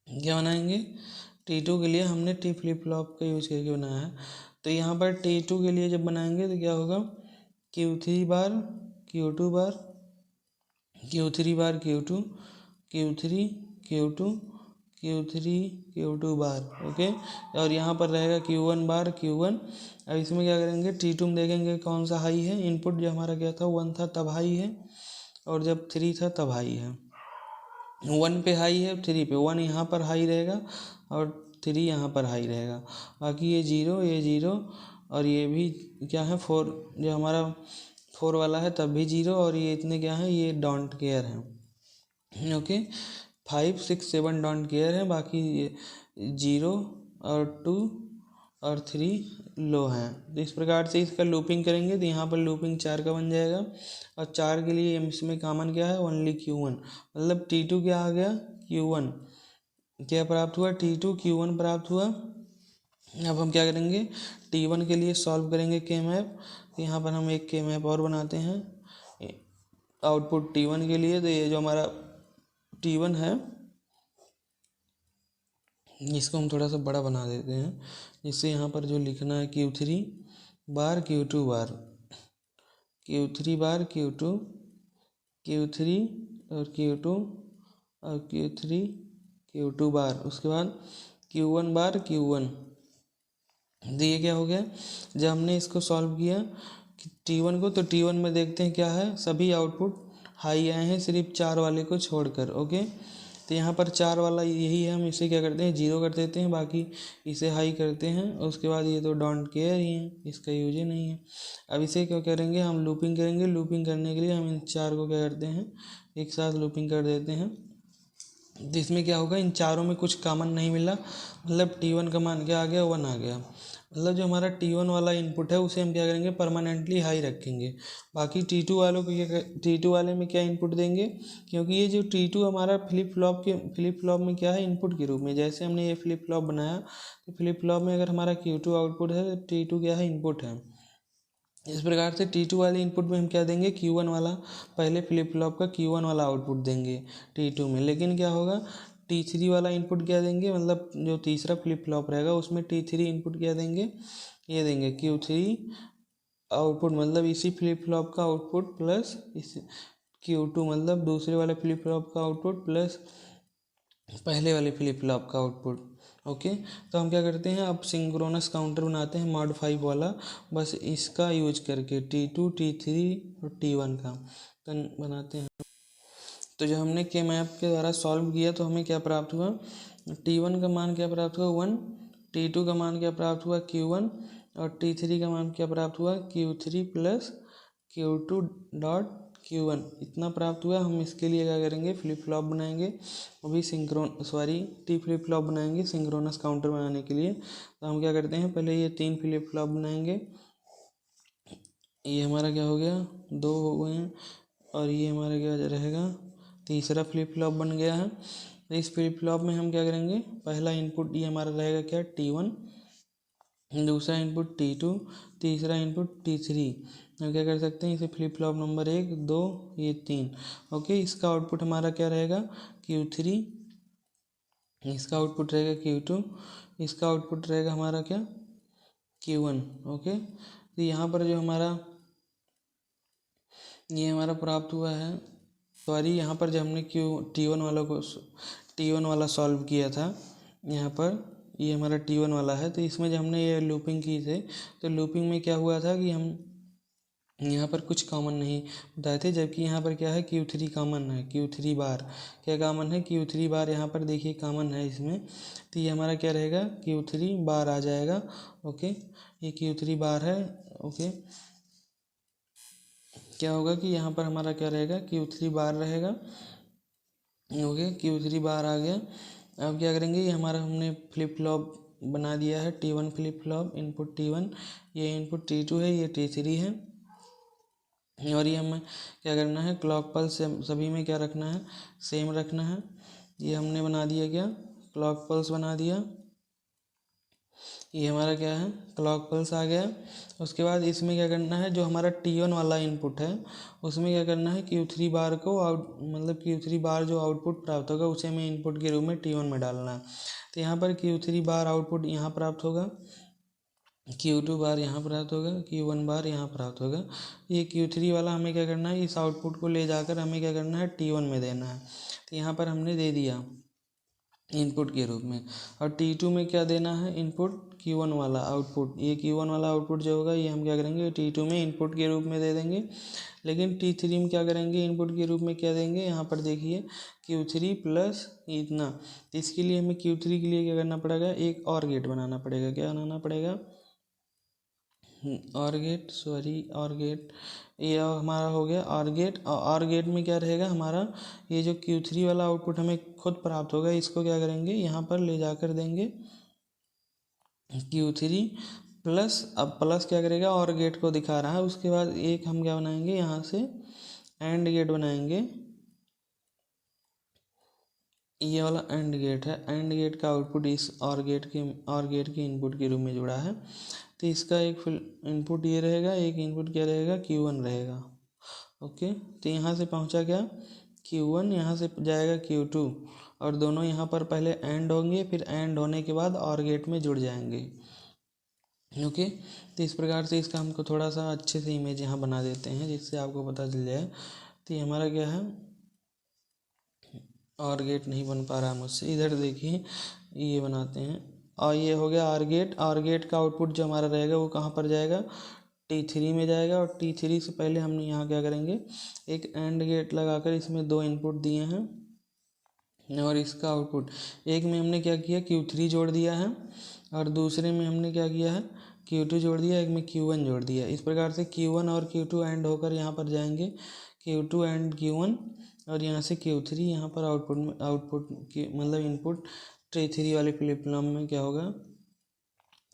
क्या बनाएंगे, T2 के लिए हमने T फ्लिप फ्लॉप का यूज करके बनाया है। तो यहाँ पर T2 के लिए जब बनाएंगे तो क्या होगा, Q3 बार Q2 बार Q3 बार Q2 Q3 Q2 Q3 Q2 बार, ओके। और यहाँ पर रहेगा Q1 बार Q1। अब इसमें क्या करेंगे, T2 में देखेंगे कौन सा हाई है, इनपुट जो हमारा क्या था 1 था तब हाई है, और जब 3 था तब हाई है। 1 पे हाई है, 3 पे 1 यहाँ पर हाई रहेगा और 3 यहाँ पर हाई रहेगा। बाकी ये 0 और ये भी क्या है 4, जो हमारा 4 वाला है तब भी 0, और ये इतने क्या है, ये डोंट केयर है। ओके, 5 6 7 डोंट केयर है, बाकी ये 0 और 2 और 3 लो हैं। तो इस प्रकार से इसका लूपिंग करेंगे तो यहाँ पर लूपिंग 4 का बन जाएगा, और 4 के लिए इसमें कॉमन क्या है, ओनली Q1, मतलब T2 क्या आ गया, Q1 क्या प्राप्त हुआ, T2 Q1 प्राप्त हुआ। अब हम क्या करेंगे, T1 के लिए सॉल्व करेंगे के मैप। तो यहाँ पर हम एक के मैप और बनाते हैं आउटपुट T1 के लिए। तो ये जो हमारा T1 है इसको हम थोड़ा सा बड़ा बना देते हैं, जिससे यहाँ पर जो लिखना है Q3 बार Q2 बार, Q3 बार Q2, Q3 और Q2 और Q3 Q2 बार, उसके बाद Q1 बार Q1। तो ये क्या हो गया, जब हमने इसको सॉल्व किया T1 को, तो T1 में देखते हैं क्या है, सभी आउटपुट हाई आए हैं सिर्फ 4 वाले को छोड़कर। ओके, तो यहाँ पर 4 वाला यही है, हम इसे क्या करते हैं, 0 कर देते हैं, बाकी इसे हाई करते हैं। उसके बाद ये तो डोंट केयर ही है, इसका यूज ही नहीं है। अब इसे क्या करेंगे, हम लूपिंग करेंगे। लूपिंग करने के लिए हम इन 4 को क्या करते हैं, एक साथ लूपिंग कर देते हैं। तो इसमें क्या होगा, इन चारों में कुछ कॉमन नहीं मिला, मतलब T1 का मान क्या आ गया, 1 आ गया। मतलब जो हमारा T1 वाला इनपुट है उसे हम क्या करेंगे, परमानेंटली हाई रखेंगे। बाकी T2 वालों को क्या, T2 वाले में क्या इनपुट देंगे, क्योंकि ये जो T2 हमारा फ्लिप फ्लॉप में क्या है, इनपुट के रूप में। जैसे हमने ये फ्लिप फ्लॉप बनाया, तो फ्लिप फ्लॉप में अगर हमारा Q2 आउटपुट है तो T2 क्या है, इनपुट है। इस प्रकार से T2 वाले इनपुट में हम क्या देंगे, Q1 वाला, पहले फ्लिप फ्लॉप का Q1 वाला आउटपुट देंगे T2 में। लेकिन क्या होगा, T3 वाला इनपुट क्या देंगे, मतलब जो तीसरा फ्लिप फ्लॉप रहेगा उसमें T3 इनपुट क्या देंगे, ये देंगे Q3 आउटपुट, मतलब इसी फ्लिप फ्लॉप का आउटपुट प्लस इस Q2, मतलब दूसरे वाले फ्लिप फ्लॉप का आउटपुट प्लस पहले वाले फ्लिप फ्लॉप का आउटपुट। ओके, तो हम क्या करते हैं, अब सिंक्रोनस काउंटर बनाते हैं मॉड 5 वाला, बस इसका यूज करके T2 T3 और T1 का तो बनाते हैं। तो जब हमने के मैप के द्वारा सॉल्व किया तो हमें क्या प्राप्त हुआ, T1 का मान क्या प्राप्त हुआ, 1, T2 का मान क्या प्राप्त हुआ, Q1, और T3 का मान क्या प्राप्त हुआ, Q3 plus Q2 dot Q1, इतना प्राप्त हुआ। हम इसके लिए क्या करेंगे, फ्लिप फ्लॉप बनाएंगे, वो भी टी फ्लिप फ्लॉप बनाएंगे सिंक्रोनस काउंटर बनाने के लिए। तो हम क्या करते हैं, पहले ये 3 फ्लिप फ्लॉप बनाएंगे। ये हमारा क्या हो गया, 2 हो गए हैं, और ये हमारा क्या रहेगा, तीसरा फ्लिप फ्लॉप बन गया है। तो इस फ्लिप फ्लॉप में हम क्या करेंगे, पहला इनपुट ये हमारा रहेगा क्या, T1, दूसरा इनपुट T2, तीसरा इनपुट T3। हम क्या कर सकते हैं, इसे फ्लिप फ्लॉप नंबर 1 2 ये 3। ओके, इसका आउटपुट हमारा क्या रहेगा, Q3, इसका आउटपुट रहेगा Q2, इसका आउटपुट रहेगा हमारा क्या, Q1। ओके, तो यहाँ पर जो हमारा ये हमारा प्राप्त हुआ है, सॉरी यहाँ पर जब हमने T1 वाला सॉल्व किया था, यहाँ पर ये हमारा T1 वाला है। तो इसमें जब हमने ये लूपिंग की थे, तो लूपिंग में क्या हुआ था कि हम यहाँ पर कुछ कॉमन नहीं बताए थे, जबकि यहाँ पर क्या है, Q3 कॉमन है, Q3 बार क्या कॉमन है, Q3 बार यहाँ पर देखिए कॉमन है इसमें। तो ये हमारा क्या रहेगा, Q3 बार आ जाएगा। ओके, ये Q3 बार है। ओके, क्या होगा कि यहाँ पर हमारा क्या रहेगा, Q3 बार रहेगा। ओके, Q3 बार आ गया। अब क्या करेंगे, ये हमारा हमने फ्लिप फ्लॉप बना दिया है, T1 flip flop, input T1, ये इनपुट T2 है, ये T3 है। और ये हमें क्या करना है, क्लॉक पल्स सभी में क्या रखना है, सेम रखना है। ये हमने बना दिया, क्या क्लॉक पल्स बना दिया, ये हमारा क्या है, क्लॉक पल्स आ गया। उसके बाद इसमें क्या करना है, जो हमारा T1 वाला इनपुट है उसमें क्या करना है, Q3 बार को मतलब Q3 बार जो आउटपुट प्राप्त होगा उसे हमें इनपुट के रूप में T1 में डालना है। तो यहाँ पर Q3 बार आउटपुट यहाँ प्राप्त होगा, Q2 बार यहाँ प्राप्त होगा, Q1 बार यहाँ प्राप्त होगा। ये Q3 वाला हमें क्या करना है, इस आउटपुट को ले जाकर हमें क्या करना है, T1 में देना है। तो यहाँ पर हमने दे दिया इनपुट के रूप में। और T2 में क्या देना है, इनपुट Q1 वाला आउटपुट, ये Q1 वाला आउटपुट जो होगा ये हम क्या करेंगे, T2 में इनपुट के रूप में दे देंगे। लेकिन T3 में क्या करेंगे, इनपुट के रूप में क्या देंगे, यहाँ पर देखिए Q3 प्लस इतना। तो इसके लिए हमें Q3 के लिए क्या करना पड़ेगा, एक और गेट बनाना पड़ेगा। क्या बनाना पड़ेगा, और गेट, ये हमारा हो गया और गेट। और गेट में क्या रहेगा हमारा, ये जो Q3 वाला आउटपुट हमें खुद प्राप्त होगा, इसको क्या करेंगे यहाँ पर ले जाकर देंगे Q3 प्लस। अब प्लस क्या करेगा, और गेट को दिखा रहा है। उसके बाद एक हम क्या बनाएंगे, यहाँ से एंड गेट बनाएंगे। ये वाला एंड गेट है, एंड गेट का आउटपुट इस और गेट के इनपुट के रूप में जुड़ा है। तो इसका एक इनपुट ये रहेगा, एक इनपुट क्या रहेगा, Q1 रहेगा। ओके, तो यहाँ से पहुँचा क्या Q1, यहाँ से जाएगा Q2, और दोनों यहाँ पर पहले एंड होंगे, फिर एंड होने के बाद और गेट में जुड़ जाएंगे। ओके, तो इस प्रकार से इसका हमको थोड़ा सा अच्छे से इमेज यहाँ बना देते हैं, जिससे आपको पता चल जाए। तो ये हमारा क्या है, और गेट नहीं बन पा रहा मुझसे, इधर देखिए ये बनाते हैं। और ये हो गया आर गेट। आर गेट का आउटपुट जो हमारा रहेगा वो कहाँ पर जाएगा, T3 में जाएगा। और T3 से पहले हमने यहाँ क्या करेंगे, एक एंड गेट लगाकर इसमें 2 इनपुट दिए हैं, और इसका आउटपुट एक में हमने क्या किया, Q3 जोड़ दिया है, और दूसरे में हमने क्या किया है, Q2 जोड़ दिया, एक में Q1 जोड़ दिया। इस प्रकार से Q1 और Q2 एंड होकर यहाँ पर जाएंगे, Q2 एंड Q1, और यहाँ से Q3 यहाँ पर आउटपुट की मतलब इनपुट T3 वाले फ्लिप फ्लॉप में क्या होगा,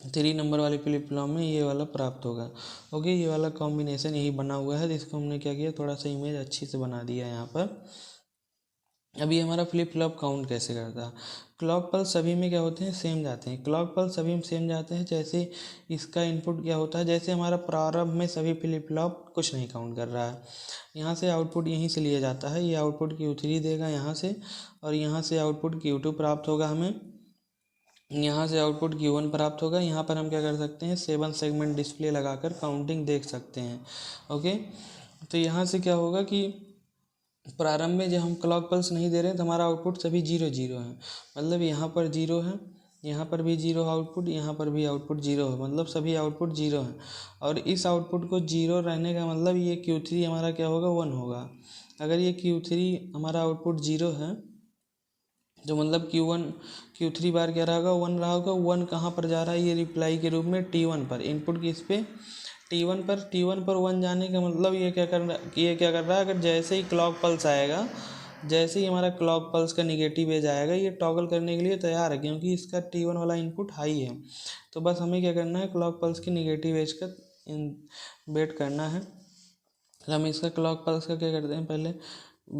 3 नंबर वाले फ्लिप फ्लॉप में ये वाला प्राप्त होगा। ओके, ये वाला कॉम्बिनेशन यही बना हुआ है, जिसको हमने क्या किया, थोड़ा सा इमेज अच्छी से बना दिया यहाँ पर। अभी हमारा फ्लिप फ्लॉप काउंट कैसे करता है, क्लॉक पल्स सभी में क्या होते हैं, सेम जाते हैं। क्लॉक पल्स सभी में सेम जाते हैं। जैसे इसका इनपुट क्या होता है, जैसे हमारा प्रारंभ में सभी फ्लिप फ्लॉप कुछ नहीं काउंट कर रहा है, यहाँ से आउटपुट यहीं से लिया जाता है। ये आउटपुट Q3 देगा यहाँ से, और यहाँ से आउटपुट Q2 प्राप्त होगा हमें, यहाँ से आउटपुट Q1 प्राप्त होगा। यहाँ पर हम क्या कर सकते हैं, 7 सेगमेंट डिस्प्ले लगाकर काउंटिंग देख सकते हैं। ओके, तो यहाँ से क्या होगा कि प्रारंभ में जब हम क्लॉक पल्स नहीं दे रहे हैं तो हमारा आउटपुट सभी 0 0 है। मतलब यहाँ पर 0 है, यहाँ पर भी 0 आउटपुट, यहाँ पर भी आउटपुट 0 है, मतलब सभी आउटपुट 0 हैं। और इस आउटपुट को 0 रहने का मतलब ये Q3 हमारा क्या होगा, 1 होगा। अगर ये Q3 हमारा आउटपुट 0 है तो मतलब Q3 बार क्या रहा होगा, 1 रहा होगा। 1 कहाँ पर जा रहा है, ये रिप्लाई के रूप में T1 पर, इनपुट किस पे, T1 पर 1 जाने का मतलब ये क्या कर रहा है, अगर जैसे ही क्लॉक पल्स आएगा, जैसे ही हमारा क्लॉक पल्स का निगेटिव एज आएगा, ये टॉगल करने के लिए तैयार है, क्योंकि इसका T1 वाला इनपुट हाई है। तो बस हमें क्या करना है, क्लॉक पल्स की निगेटिव एज का वेट करना है। हम इसका क्लॉक पल्स का क्या करते हैं, पहले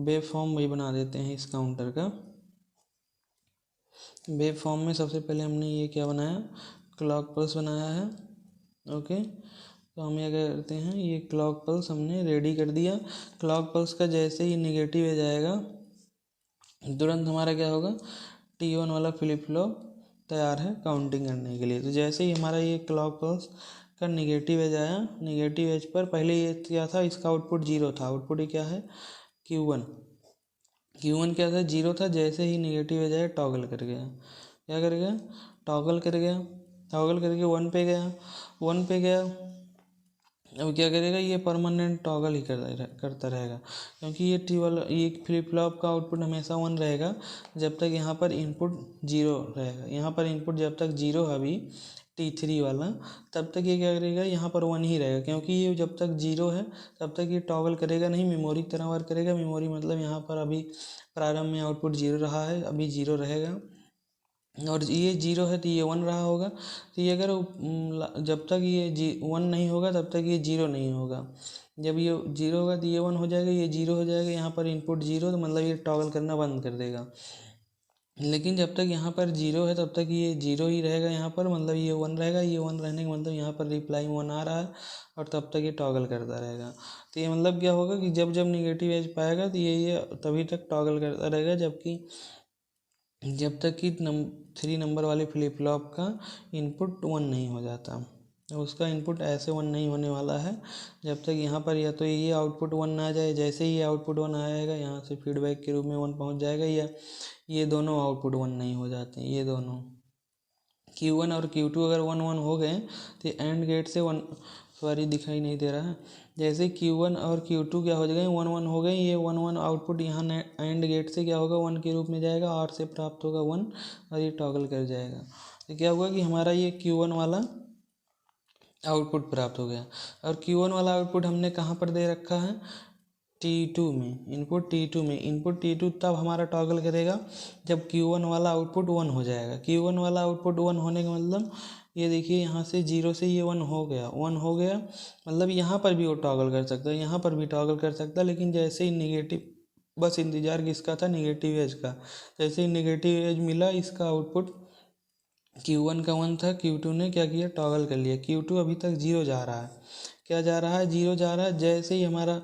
वेव फॉर्म भी बना देते हैं इस काउंटर का। वेव फॉर्म में सबसे पहले हमने ये क्या बनाया, क्लॉक पल्स बनाया है। ओके, तो हम ये क्या करते हैं, ये क्लॉक पल्स हमने रेडी कर दिया। क्लॉक पल्स का जैसे ही निगेटिव आ जाएगा, तुरंत हमारा क्या होगा, T1 वाला फ्लिप फ्लॉप तैयार है काउंटिंग करने के लिए। तो जैसे ही हमारा ये क्लॉक पल्स का निगेटिव एज आया, निगेटिव एज पर पहले ये क्या था, इसका आउटपुट 0 था। आउटपुट ये क्या है, Q1 क्या था, 0 था। जैसे ही निगेटिव एज आया, टॉगल कर गया, क्या कर गया, टॉगल करके 1 पे गया, 1 पे गया। अब क्या करेगा, ये परमानेंट टॉगल ही करता रहेगा, क्योंकि ये फ्लिप फ्लॉप का आउटपुट हमेशा 1 रहेगा जब तक यहाँ पर इनपुट 0 रहेगा। यहाँ पर इनपुट जब तक 0 है अभी T3 वाला, तब तक ये क्या करेगा, यहाँ पर 1 ही रहेगा, क्योंकि ये जब तक 0 है तब तक ये टॉगल करेगा नहीं, मेमोरी की तरह वर्क करेगा। मेमोरी मतलब यहाँ पर अभी प्रारंभ में आउटपुट 0 रहा है, अभी 0 रहेगा, और ये 0 है तो ये 1 रहा होगा। तो ये अगर जब तक ये 1 नहीं होगा तब तक ये 0 नहीं होगा। जब ये 0 होगा तो ये 1 हो जाएगा, ये 0 हो जाएगा। यहाँ पर इनपुट 0, तो मतलब ये टॉगल करना बंद कर देगा। लेकिन जब तक यहाँ पर 0 है तब तक ये 0 ही रहेगा, यहाँ पर मतलब ये 1 रहेगा। ये 1 रहने का मतलब यहाँ पर रिप्लाई 1 आ रहा है, और तब तक ये टॉगल करता रहेगा। तो ये मतलब क्या होगा कि जब जब निगेटिव एज पाएगा तो ये तभी तक टॉगल करता रहेगा, जब तक कि 3 नंबर वाले फ्लिप फ्लॉप का इनपुट 1 नहीं हो जाता। तो उसका इनपुट ऐसे 1 नहीं होने वाला है जब तक यहाँ पर या तो ये आउटपुट 1 ना आ जाए। जैसे ही ये आउटपुट 1 आएगा, यहाँ से फीडबैक के रूप में 1 पहुँच जाएगा, या ये दोनों आउटपुट 1 नहीं हो जाते हैं। ये दोनों Q1 और Q2 अगर 1 1 हो गए तो एंड गेट से 1, सॉरी दिखाई नहीं दे रहा है। जैसे Q1 और Q2 क्या हो गए, 1 1 हो गए, ये 1 1 आउटपुट यहाँ एंड गेट से क्या होगा, 1 के रूप में जाएगा, और से प्राप्त होगा 1, और ये टॉगल कर जाएगा। तो क्या होगा कि हमारा ये Q1 वाला आउटपुट प्राप्त हो गया। और Q1 वाला आउटपुट हमने कहाँ पर दे रखा है, T2 में, इनपुट T2 में। इनपुट T2 तब हमारा टॉगल करेगा जब Q1 वाला आउटपुट 1 हो जाएगा। Q1 वाला आउटपुट 1 होने का मतलब ये देखिए यहाँ से 0 से ये 1 हो गया, 1 हो गया, मतलब यहाँ पर भी वो टॉगल कर सकता है, यहाँ पर भी टॉगल कर सकता है। लेकिन जैसे ही निगेटिव, बस इंतज़ार किसका था, नेगेटिव एज का। जैसे ही नेगेटिव एज मिला, इसका आउटपुट Q1 का 1 था, Q2 ने क्या किया, टॉगल कर लिया। Q2 अभी तक 0 जा रहा है, क्या जा रहा है, 0 जा रहा है। जैसे ही हमारा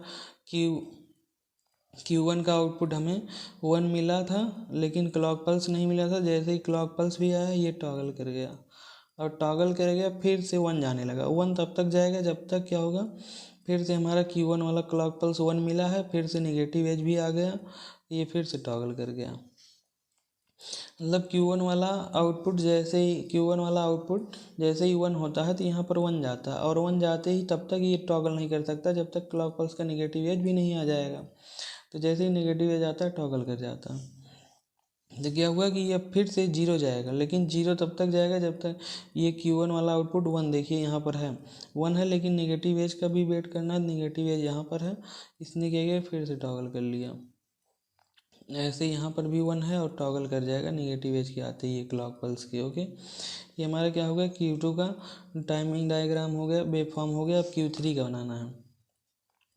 Q1 का आउटपुट हमें 1 मिला था, लेकिन क्लॉक पल्स नहीं मिला था। जैसे ही क्लॉक पल्स भी आया, ये टॉगल कर गया, और टॉगल कर गया, फिर से 1 जाने लगा। 1 तब तक जाएगा जब तक क्या होगा, फिर से हमारा Q1 वाला क्लॉक पल्स 1 मिला है, फिर से नेगेटिव एज भी आ गया, ये फिर से टॉगल कर गया। मतलब Q1 वाला आउटपुट जैसे ही 1 होता है तो यहाँ पर 1 जाता है, और 1 जाते ही तब तक ये टॉगल नहीं कर सकता जब तक क्लॉक पल्स का नेगेटिव एज भी नहीं आ जाएगा। तो जैसे ही नेगेटिव एज आता है, टॉगल कर जाता है। तो क्या हुआ कि ये फिर से 0 जाएगा, लेकिन 0 तब तक जाएगा जब तक ये Q1 वाला आउटपुट 1, देखिए यहाँ पर है 1 है, लेकिन नेगेटिव एज का भी वेट करना है। नेगेटिव एज यहाँ पर है, इसने क्या किया, फिर से टॉगल कर लिया। ऐसे यहाँ पर भी 1 है, और टॉगल कर जाएगा नेगेटिव एज के आते ही ये क्लॉक पल्स के। ओके, ये हमारा क्या हो गया, Q2 का टाइमिंग डायग्राम हो गया, वेव फॉर्म हो गया। अब Q3 का बनाना है।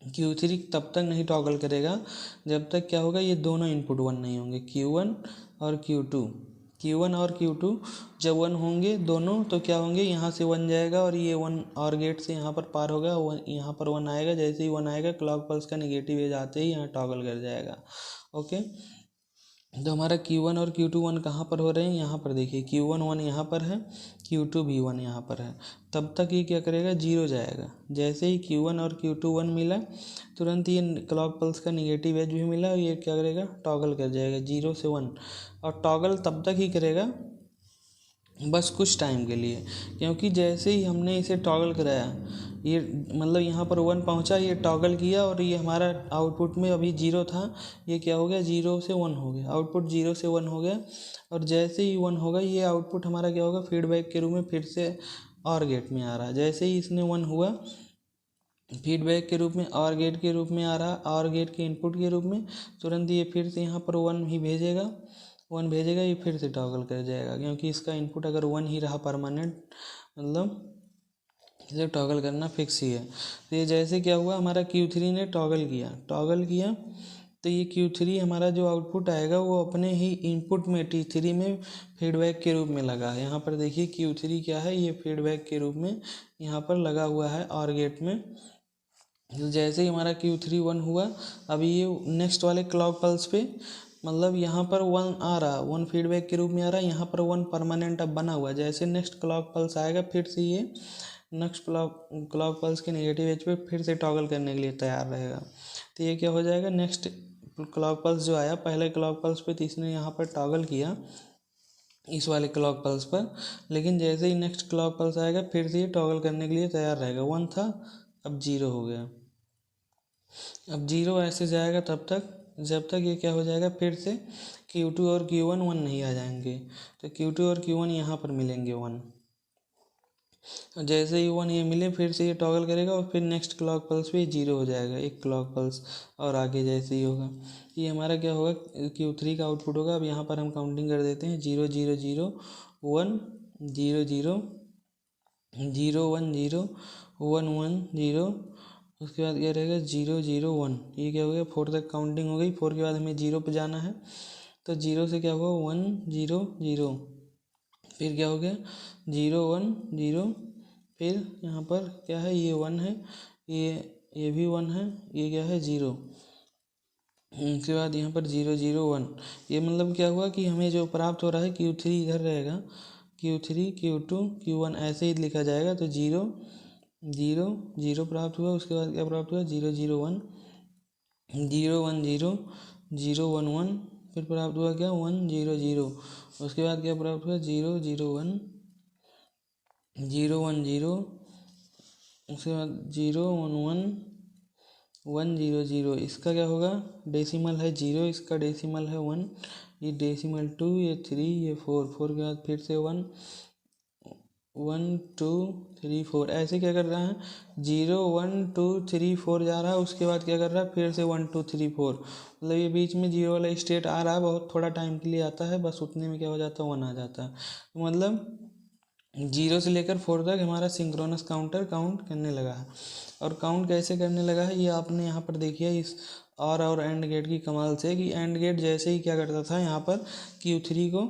Q3 तब तक नहीं टॉगल करेगा जब तक क्या होगा, ये दोनों इनपुट 1 नहीं होंगे, Q1 और Q2। Q1 और Q2 जब 1 होंगे दोनों, तो क्या होंगे, यहाँ से 1 जाएगा, और ये 1 और गेट से यहाँ पर पार होगा, यहाँ पर 1 आएगा। जैसे ही 1 आएगा, क्लॉक पल्स का नेगेटिव एज आते ही यहाँ टॉगल कर जाएगा। ओके, तो हमारा Q1 और Q2 1 कहाँ पर हो रहे हैं, यहाँ पर देखिए, Q1 1 यहाँ पर है, Q2 भी 1 यहाँ पर है। तब तक ये क्या करेगा, 0 जाएगा। जैसे ही Q1 और Q2 1 मिला, तुरंत ये क्लॉक पल्स का नेगेटिव एज भी मिला, और ये क्या करेगा, टॉगल कर जाएगा 0 से 1। और टॉगल तब तक ही करेगा बस कुछ टाइम के लिए, क्योंकि जैसे ही हमने इसे टॉगल कराया, ये मतलब यहाँ पर 1 पहुँचा, ये टॉगल किया, और ये हमारा आउटपुट में अभी 0 था, ये क्या हो गया, 0 से 1 हो गया। आउटपुट 0 से 1 हो गया, और जैसे ही 1 होगा, ये आउटपुट हमारा क्या होगा, फीडबैक के रूप में फिर से और गेट में आ रहा है। जैसे ही इसने 1 हुआ, फीडबैक के रूप में और गेट के रूप में आ रहा, और गेट के इनपुट के रूप में, तुरंत ये फिर से यहाँ पर 1 ही भेजेगा, 1 भेजेगा, ये फिर से टॉगल कर जाएगा, क्योंकि इसका इनपुट अगर 1 ही रहा परमानेंट, मतलब इसे टॉगल करना फिक्स ही है। तो ये जैसे क्या हुआ, हमारा Q3 ने टॉगल किया, तो ये Q3 हमारा जो आउटपुट आएगा, वो अपने ही इनपुट में T3 में फीडबैक के रूप में लगा है। यहाँ पर देखिए Q3 क्या है, ये फीडबैक के रूप में यहाँ पर लगा हुआ है और गेट में। तो जैसे ही हमारा Q3 1 हुआ, अभी ये नेक्स्ट वाले क्लॉक पल्स पे, मतलब यहाँ पर 1 आ रहा, 1 फीडबैक के रूप में आ रहा है, यहाँ पर 1 परमानेंट अब बना हुआ है। जैसे नेक्स्ट क्लॉक पल्स आएगा, फिर से ये नेक्स्ट क्लॉक पल्स के नेगेटिव एज पे फिर से टॉगल करने के लिए तैयार रहेगा। तो ये क्या हो जाएगा, नेक्स्ट क्लॉक पल्स जो आया, पहले क्लॉक पल्स पे, तो इसने यहाँ पर टॉगल किया इस वाले क्लॉक पल्स पर, लेकिन जैसे ही नेक्स्ट क्लॉक पल्स आएगा, फिर से ये टॉगल करने के लिए तैयार रहेगा। 1 था, अब 0 हो गया। अब 0 ऐसे जाएगा तब तक जब तक ये क्या हो जाएगा, फिर से Q2 और Q1 1 नहीं आ जाएंगे। तो Q2 और Q1 यहाँ पर मिलेंगे 1, जैसे ही 1 ये मिले, फिर से ये टॉगल करेगा, और फिर नेक्स्ट क्लॉक पल्स पे 0 हो जाएगा, एक क्लॉक पल्स और आगे जैसे ही होगा। ये हमारा क्या होगा, Q3 का आउटपुट होगा। अब यहाँ पर हम काउंटिंग कर देते हैं, 0 0 0 1 0 0 0 1 0 1 1 0, उसके बाद क्या रहेगा, 0 0 1। ये क्या हो गया, 4 तक काउंटिंग हो गई। 4 के बाद हमें 0 पे जाना है, तो 0 से क्या होगा, 1 0 0, फिर क्या हो गया, 0 1 0, फिर यहाँ पर क्या है, ये 1 है, ये भी 1 है, ये क्या है, 0। उसके बाद यहाँ पर 0 0 1। ये मतलब क्या हुआ कि हमें जो प्राप्त हो रहा है, Q3 इधर रहेगा, Q3 Q2 Q1 ऐसे ही लिखा जाएगा। तो 0 0 0 प्राप्त हुआ, उसके बाद क्या प्राप्त हुआ, 0 0 1 0 1 0 0 1 1, फिर प्राप्त हुआ क्या, 1 0 0, उसके बाद क्या प्राप्त हुआ, 0 0 1 0 1 0, उसके बाद 0 1 1 1 0 0। इसका क्या होगा, डेसिमल है 0, इसका डेसिमल है 1, ये डेसिमल 2, ये 3, ये 4, 4 के बाद फिर से 1 1 2 3 4 ऐसे क्या कर रहा है, 0 1 2 3 4 जा रहा है, उसके बाद क्या कर रहा है फिर से 1 2 3 4, मतलब ये बीच में जीरो वाला स्टेट आ रहा है, बहुत थोड़ा टाइम के लिए आता है, बस उतने में क्या हो जाता है 1 आ जाता है। तो मतलब 0 से लेकर 4 तक हमारा सिंक्रोनस काउंटर काउंट करने लगा है। और काउंट कैसे करने लगा है ये आपने यहाँ पर देखिए इस और एंड गेट की कमाल से, कि एंड गेट जैसे ही क्या करता था यहाँ पर Q3 को,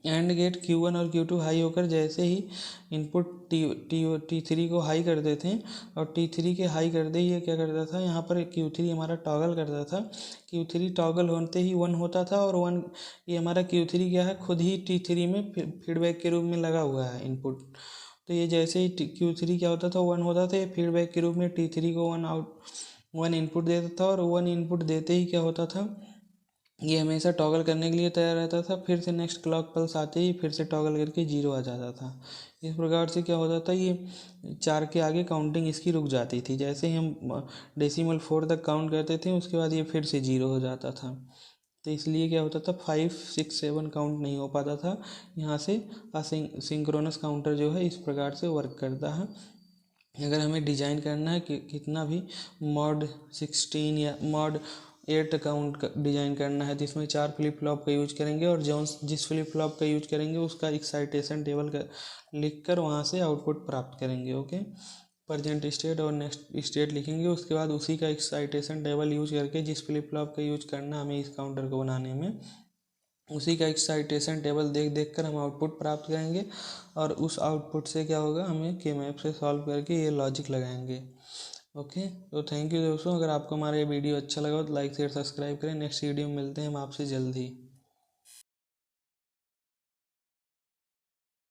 एंड गेट Q1 और Q2 हाई होकर जैसे ही इनपुट T3 को हाई कर देते हैं, और T3 के हाई कर दे ये क्या करता था यहाँ पर Q3 हमारा टॉगल करता था, Q3 टॉगल होते ही 1 होता था, और 1 ये हमारा Q3 क्या है खुद ही T3 में फीडबैक के रूप में लगा हुआ है इनपुट। तो ये जैसे ही Q3 क्या होता था 1 होता था, ये फीडबैक के रूप में T3 को 1 इनपुट देता था, और 1 इनपुट देते ही क्या होता था ये हमेशा टॉगल करने के लिए तैयार रहता था, फिर से नेक्स्ट क्लॉक पल्स आते ही फिर से टॉगल करके 0 आ जाता था। इस प्रकार से क्या होता था ये 4 के आगे काउंटिंग इसकी रुक जाती थी, जैसे ही हम डेसिमल 4 तक काउंट करते थे उसके बाद ये फिर से 0 हो जाता था। तो इसलिए क्या होता था 5 6 7 काउंट नहीं हो पाता था। यहाँ से सिंक्रोनस काउंटर जो है इस प्रकार से वर्क करता है। अगर हमें डिजाइन करना है कि कितना भी मॉड 16 या मॉड 8 अकाउंट डिजाइन करना है, जिसमें 4 फ्लिप फ्लॉप का यूज करेंगे, और जिस फ्लिप फ्लॉप का यूज करेंगे उसका एक्साइटेशन टेबल का लिख कर वहाँ से आउटपुट प्राप्त करेंगे। ओके, प्रेजेंट स्टेट और नेक्स्ट स्टेट लिखेंगे, उसके बाद उसी का एक्साइटेशन टेबल यूज करके जिस फ्लिप फ्लॉप का यूज करना हमें इस काउंटर को बनाने में, उसी का एक्साइटेशन टेबल देख देख कर हम आउटपुट प्राप्त करेंगे, और उस आउटपुट से क्या होगा हमें के मैप से सॉल्व करके ये लॉजिक लगाएंगे। ओके, तो थैंक यू दोस्तों, अगर आपको हमारा ये वीडियो अच्छा लगा तो लाइक शेयर सब्सक्राइब करें। नेक्स्ट वीडियो में मिलते हैं हम आपसे जल्द ही।